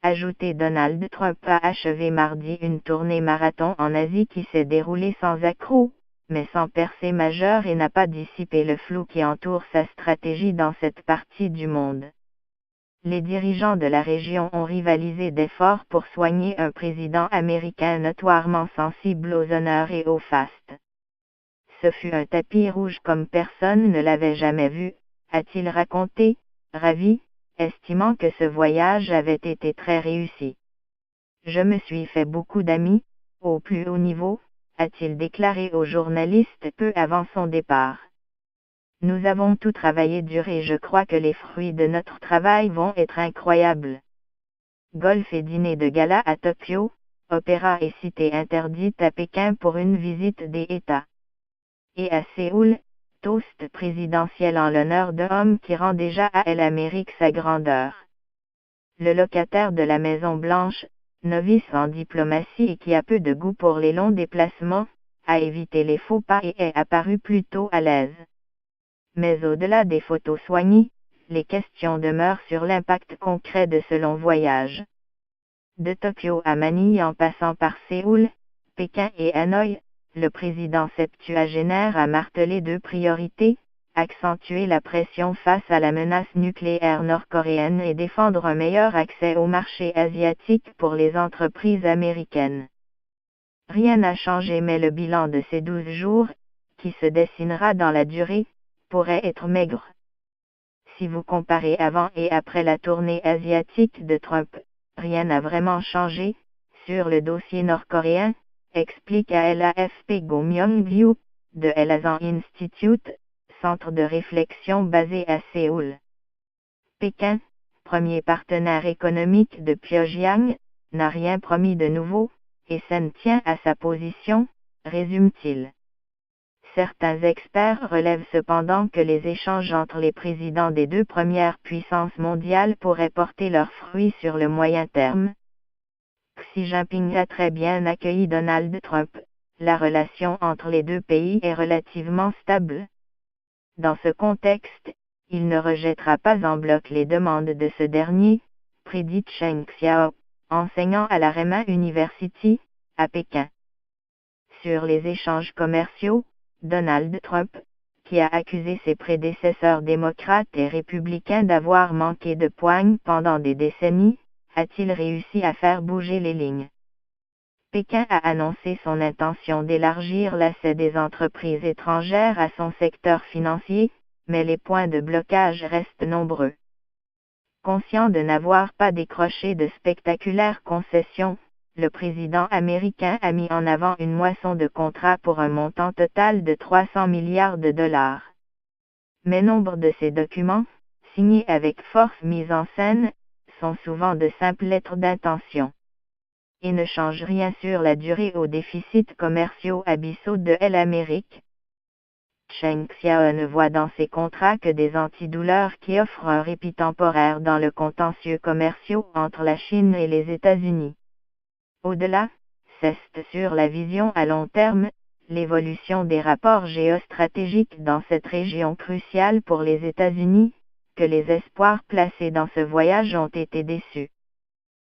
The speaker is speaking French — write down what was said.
ajouté Donald Trump a achevé mardi une tournée marathon en Asie qui s'est déroulée sans accroc, mais sans percée majeure et n'a pas dissipé le flou qui entoure sa stratégie dans cette partie du monde. Les dirigeants de la région ont rivalisé d'efforts pour soigner un président américain notoirement sensible aux honneurs et aux fastes. Ce fut un tapis rouge comme personne ne l'avait jamais vu, a-t-il raconté, ravi, estimant que ce voyage avait été très réussi. Je me suis fait beaucoup d'amis, au plus haut niveau, a-t-il déclaré aux journalistes peu avant son départ. Nous avons tout travaillé dur et je crois que les fruits de notre travail vont être incroyables. Golf et dîner de gala à Tokyo, opéra et cité interdite à Pékin pour une visite des États. Et à Séoul, toast présidentiel en l'honneur de homme qui rend déjà à l'Amérique sa grandeur. Le locataire de la Maison Blanche, novice en diplomatie et qui a peu de goût pour les longs déplacements, a évité les faux pas et est apparu plutôt à l'aise. Mais au-delà des photos soignées, les questions demeurent sur l'impact concret de ce long voyage. De Tokyo à Manille en passant par Séoul, Pékin et Hanoï, le président septuagénaire a martelé deux priorités, accentuer la pression face à la menace nucléaire nord-coréenne et défendre un meilleur accès au marché asiatique pour les entreprises américaines. Rien n'a changé mais le bilan de ces 12 jours, qui se dessinera dans la durée, pourrait être maigre. Si vous comparez avant et après la tournée asiatique de Trump, rien n'a vraiment changé, sur le dossier nord-coréen, explique à l'AFP Go Myung-gyu, de l'Asan Institute, centre de réflexion basé à Séoul. Pékin, premier partenaire économique de Pyongyang, n'a rien promis de nouveau, et s'en tient à sa position, résume-t-il. Certains experts relèvent cependant que les échanges entre les présidents des deux premières puissances mondiales pourraient porter leurs fruits sur le moyen terme. Xi Jinping a très bien accueilli Donald Trump, la relation entre les deux pays est relativement stable. Dans ce contexte, il ne rejettera pas en bloc les demandes de ce dernier, prédit Cheng Xiao, enseignant à la Renmin University, à Pékin. Sur les échanges commerciaux, Donald Trump, qui a accusé ses prédécesseurs démocrates et républicains d'avoir manqué de poigne pendant des décennies, a-t-il réussi à faire bouger les lignes? Pékin a annoncé son intention d'élargir l'accès des entreprises étrangères à son secteur financier, mais les points de blocage restent nombreux. Conscient de n'avoir pas décroché de spectaculaires concessions, le président américain a mis en avant une moisson de contrats pour un montant total de 300 milliards de dollars. Mais nombre de ces documents, signés avec force mise en scène, sont souvent de simples lettres d'intention. Et ne changent rien sur la durée aux déficits commerciaux abyssaux de l'Amérique. Cheng Xiao ne voit dans ces contrats que des antidouleurs qui offrent un répit temporaire dans le contentieux commercial entre la Chine et les États-Unis. Au-delà, c'est sur la vision à long terme, l'évolution des rapports géostratégiques dans cette région cruciale pour les États-Unis, que les espoirs placés dans ce voyage ont été déçus.